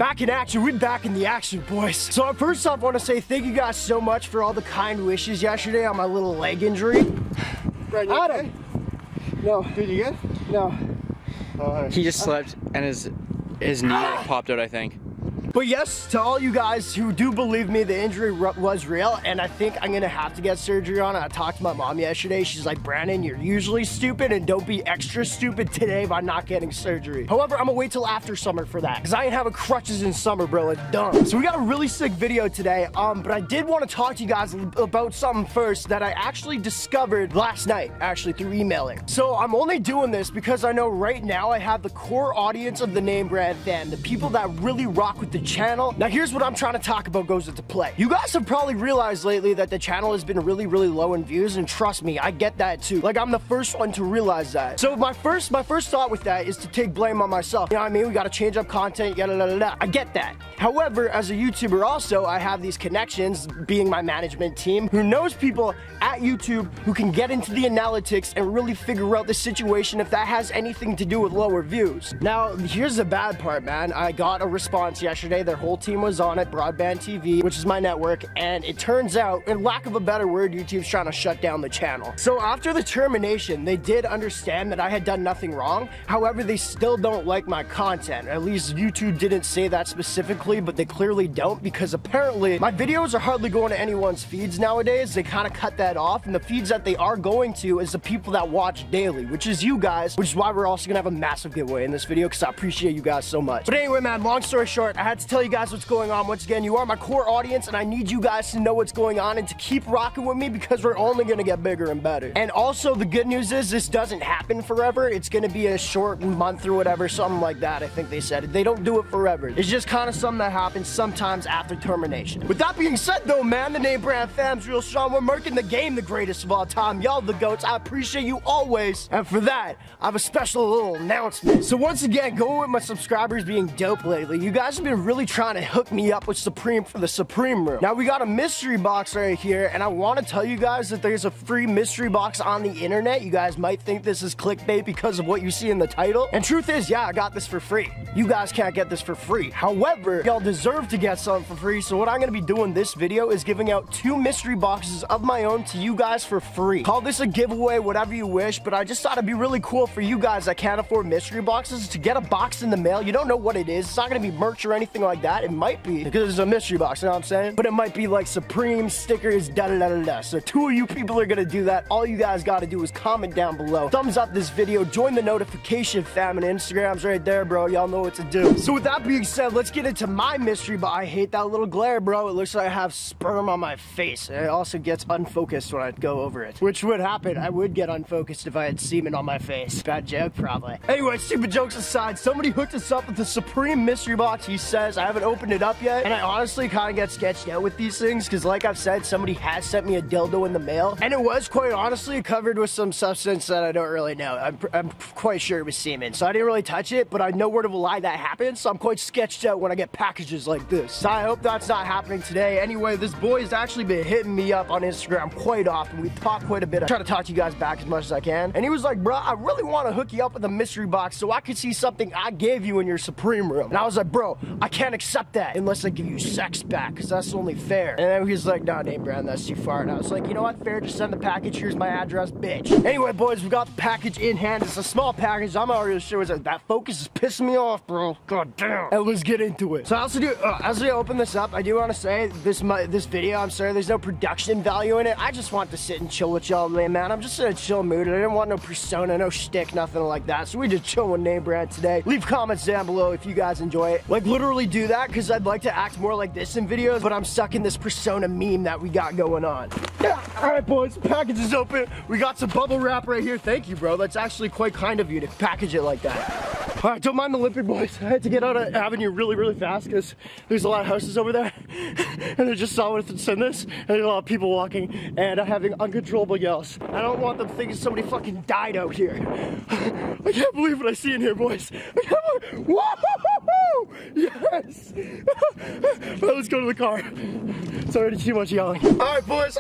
back in action. We're back in the action, boys. So first off, I want to say thank you guys so much for all the kind wishes yesterday on my little leg injury. Brad, you okay? No. Dude, you good? No. He just slept and his knee popped out, I think. But yes, to all you guys who do believe me, the injury was real, and I think I'm gonna have to get surgery on it. I talked to my mom yesterday. She's like, Brandon, you're usually stupid, and don't be extra stupid today by not getting surgery. However, I'm gonna wait till after summer for that, because I ain't having crutches in summer, bro. It's dumb. So we got a really sick video today, but I did want to talk to you guys about something first that I actually discovered last night, actually, through emailing. So I'm only doing this because I know right now I have the core audience of the NameBran fan, the people that really rock with the channel. Now here's what I'm trying to talk about goes into play. You guys have probably realized lately that the channel has been really low in views, and trust me, I get that too. Like, I'm the first one to realize that. So my first thought with that is to take blame on myself. You know what I mean? We gotta change up content, yada yada yada. I get that. However, as a YouTuber also, I have these connections, being my management team, who knows people at YouTube who can get into the analytics and really figure out the situation if that has anything to do with lower views. Now, here's the bad part, man. I got a response yesterday. Their whole team was on it, Broadband TV, which is my network, and it turns out, in lack of a better word, YouTube's trying to shut down the channel. So after the termination, they did understand that I had done nothing wrong. However, they still don't like my content. At least YouTube didn't say that specifically, but they clearly don't, because apparently my videos are hardly going to anyone's feeds nowadays. They kind of cut that off, and the feeds that they are going to is the people that watch daily, which is you guys, which is why we're also gonna have a massive giveaway in this video, because I appreciate you guys so much. But anyway, man, long story short, I had to tell you guys what's going on. Once again, you are my core audience, and I need you guys to know what's going on and to keep rocking with me, because we're only gonna get bigger and better. And also, the good news is this doesn't happen forever. It's gonna be a short month or whatever, something like that. I think they said they don't do it forever. It's just kind of something that happens sometimes after termination. With that being said, though, man, the NameBran fam's real strong. We're making the game the greatest of all time. Y'all the goats. I appreciate you always. And for that, I have a special little announcement. So once again, going with my subscribers being dope lately, you guys have been really trying to hook me up with Supreme for the Supreme Room. Now we got a mystery box right here, and I want to tell you guys that there's a free mystery box on the internet. You guys might think this is clickbait because of what you see in the title, and truth is, yeah, I got this for free. You guys can't get this for free. However, y'all deserve to get some for free, so what I'm gonna be doing this video is giving out 2 mystery boxes of my own to you guys for free. Call this a giveaway, whatever you wish, but I just thought it'd be really cool for you guys that can't afford mystery boxes to get a box in the mail. You don't know what it is. It's not gonna be merch or anything like that. It might be, because it's a mystery box, you know what I'm saying? But it might be like Supreme stickers, da-da-da-da-da. So 2 of you people are gonna do that. All you guys gotta do is comment down below, thumbs up this video, join the notification fam, and Instagram's right there, bro. Y'all know what to do. So with that being said, let's get into my mystery box. I hate that little glare, bro. It looks like I have sperm on my face. It also gets unfocused when I go over it, which would happen. I would get unfocused if I had semen on my face. Bad joke, probably. Anyway, stupid jokes aside, somebody hooked us up with the Supreme mystery box. He says, I haven't opened it up yet, and I honestly kind of get sketched out with these things, because like I've said, somebody has sent me a dildo in the mail, and it was quite honestly covered with some substance that I don't really know. I'm quite sure it was semen, so I didn't really touch it, but I know word of a lie that happens, so I'm quite sketched out when I get packages like this. So I hope that's not happening today. Anyway, this boy has actually been hitting me up on Instagram quite often. We talk quite a bit. I try to talk to you guys back as much as I can, and he was like, bro, I really want to hook you up with a mystery box so I could see something I gave you in your Supreme Room. And I was like, bro, I can't accept that unless I give you sex back, because that's only fair. And then he's like, nah, NameBran, that's too far. And I was like, you know what, fair, just send the package. Here's my address, bitch. Anyway, boys, we got the package in hand. It's a small package. I'm not really sure what's that focus is pissing me off, bro. God damn. And let's get into it. So I also do, as we open this up, I do want to say this video, I'm sorry, there's no production value in it. I just want to sit and chill with y'all, man. I'm just in a chill mood. I didn't want no persona, no shtick, nothing like that. So we just chill with NameBran today. Leave comments down below if you guys enjoy it. Like, literally do that, because I'd like to act more like this in videos, but I'm stuck in this persona meme that we got going on. Yeah. All right, boys, the package is open. We got some bubble wrap right here. Thank you, bro. That's actually quite kind of you to package it like that. All right, don't mind the limping, boys. I had to get out of Avenue really fast because there's a lot of houses over there, and they just saw what it's in this, and there's a lot of people walking, and I'm having uncontrollable yells. I don't want them thinking somebody fucking died out here. I can't believe what I see in here, boys. Whoa! Yes! All right, let's go to the car. It's already too much yelling. All right, boys.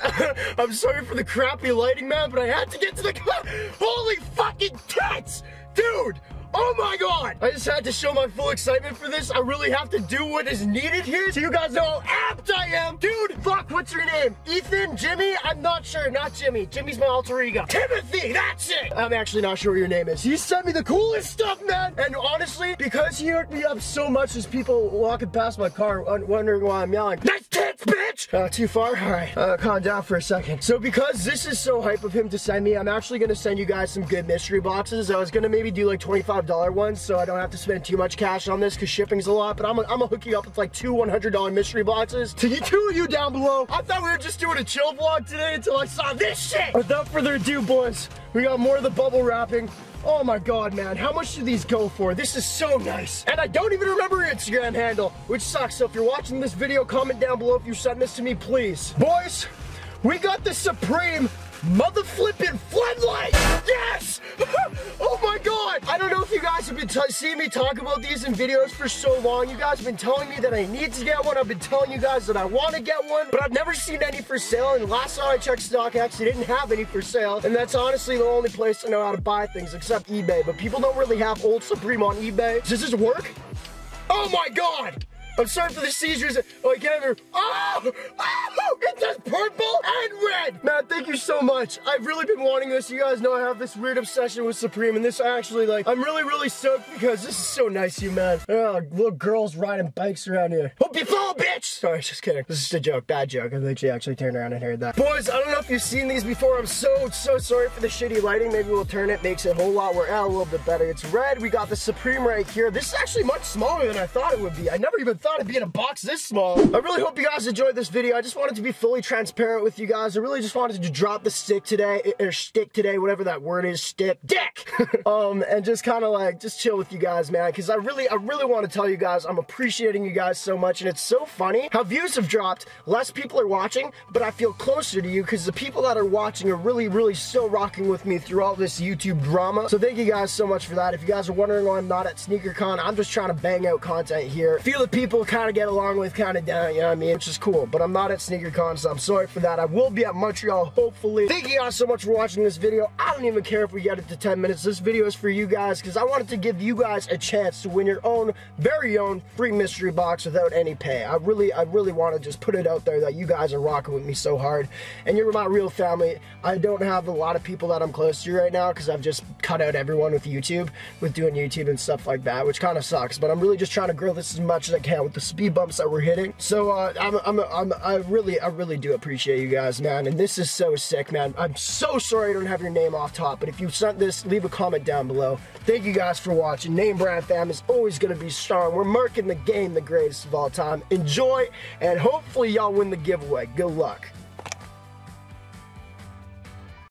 I'm sorry for the crappy lighting, man, but I had to get to the car. Holy fucking tits! Dude! Oh my god! I just had to show my full excitement for this. I really have to do what is needed here so you guys know how amped I am. Dude, fuck, what's your name? Ethan? Jimmy? I'm not sure, not Jimmy. Jimmy's my alter ego. Timothy, that's it! I'm actually not sure what your name is. He sent me the coolest stuff, man! And honestly, because he hooked me up so much as people walking past my car wondering why I'm yelling, nice tits, bitch! Too far? Alright, calm down for a second. So because this is so hype of him to send me, I'm actually gonna send you guys some good mystery boxes. I was gonna maybe do like $25 ones so I don't have to spend too much cash on this because shipping's a lot, but I'm gonna hook you up with like two $100 mystery boxes to you two of you down below. I thought we were just doing a chill vlog today until I saw this shit. Without further ado, boys, we got more of the bubble wrapping. Oh my god, man, how much do these go for? This is so nice. And I don't even remember your Instagram handle, which sucks. So if you're watching this video, comment down below if you sent this to me, please. Boys, we got the Supreme mother flipping floodlight. Yes! Oh my god! I don't know if you guys have been seeing me talk about these in videos for so long. You guys have been telling me that I need to get one. I've been telling you guys that I want to get one, but I've never seen any for sale. And last time I checked StockX, they didn't have any for sale. And that's honestly the only place I know how to buy things except eBay. But people don't really have old Supreme on eBay. Does this work? Oh my god! I'm sorry for the seizures. Oh, I can't even. Oh! Oh! It does purple and red! Man, thank you so much. I've really been wanting this. You guys know I have this weird obsession with Supreme, and this actually, like, I'm really stoked because this is so nice of you, man. Oh, little girls riding bikes around here. Hope you fall, bitch! Sorry, just kidding. This is a joke. Bad joke. I think she actually turned around and heard that. Boys, I don't know if you've seen these before. I'm so sorry for the shitty lighting. Maybe we'll turn it. Makes it a whole lot more, a little bit better. It's red. We got the Supreme right here. This is actually much smaller than I thought it would be. I never even thought it'd be in a box this small. I really hope you guys enjoyed this video. I just wanted to be fully transparent with you guys. I really just wanted to drop the stick today, or stick today, whatever that word is, stick, dick! And just kind of like, just chill with you guys, man, because I really want to tell you guys, I'm appreciating you guys so much, and it's so funny how views have dropped, less people are watching, but I feel closer to you, because the people that are watching are really still rocking with me through all this YouTube drama, so thank you guys so much for that. If you guys are wondering why I'm not at SneakerCon, I'm just trying to bang out content here. Feel the people kind of get along with, kind of down, you know what I mean, which is cool, but I'm not at SneakerCon, so I'm sorry for that. I will be at Montreal, hopefully. Thank you guys so much for watching this video. I don't even care if we get it to 10 minutes. This video is for you guys, because I wanted to give you guys a chance to win your own, very own, free mystery box without any pay. I really want to just put it out there that you guys are rocking with me so hard, and you're my real family. I don't have a lot of people that I'm close to right now, because I've just cut out everyone with YouTube, with doing YouTube and stuff like that, which kind of sucks, but I'm really just trying to grow this as much as I can with the speed bumps that we're hitting. So I really do appreciate you guys, man, and this is so sick, man. I'm so sorry I don't have your name off top, but if you sent this, leave a comment down below. Thank you guys for watching. NameBran fam is always gonna be strong. We're marking the game the greatest of all time. Enjoy, and hopefully y'all win the giveaway. Good luck.